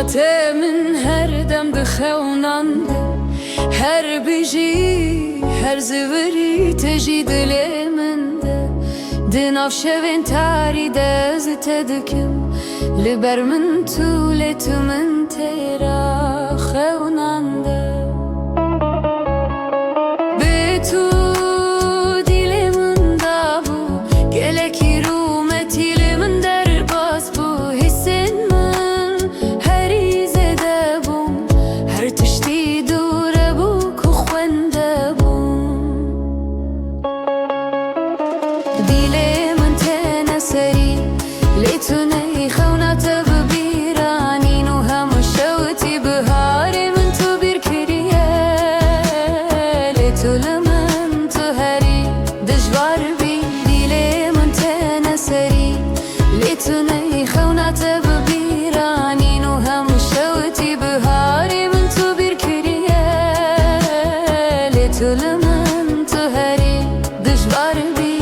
خونته من هر دم بخونانده هر بیجی هر زوری تجی دل من ده دناف شوین تاری دزت دکم لبر من طولت من تیرا خونانده به تو دیل من دابو گلکی رو متیل من در باز بو حسن من هری زده بوم هر تشتی دوره بو که خونده بوم دیل من تنه سری لیتونه خونت ببیرانین و همو شوتی بهاری من تو بیر کریه لیتو لمن تو هری دجوار بی دیل من تنه سری لیتونه خونت ببیرانین و همو شوتی بهاری من تو بیر کریه لیتو لمن تو هری دجوار بی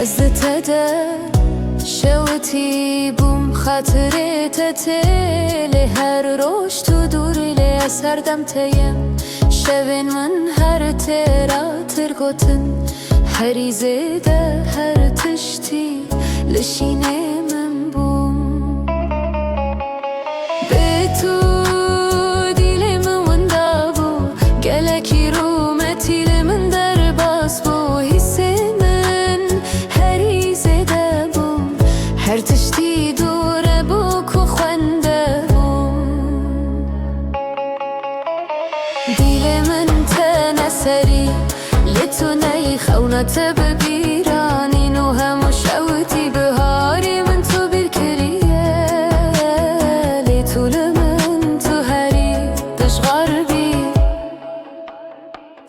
از تده شوتی بوم خاطرت تل هر روش تو دوری سردم تیم شوین من هر ترا ترگوتن هری زده هر تشتی لشینه من بوم به تو دیل من دابو گلکی رو متیل من در باز بو حس هر تشتی دوره بو که خونده بوم دیل من تنه سری لیتو نی خونت ببیرانین و همو شوتی بهاری من تو بیر کریه لیتو لمن تو هری دشغار بی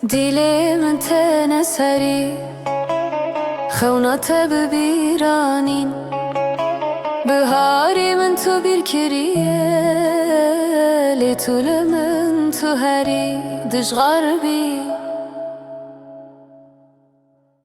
دیل من تنه سری خونت ببیرانین بهاری من تو بیر کریه لیتو لمن تو هری دشغار بی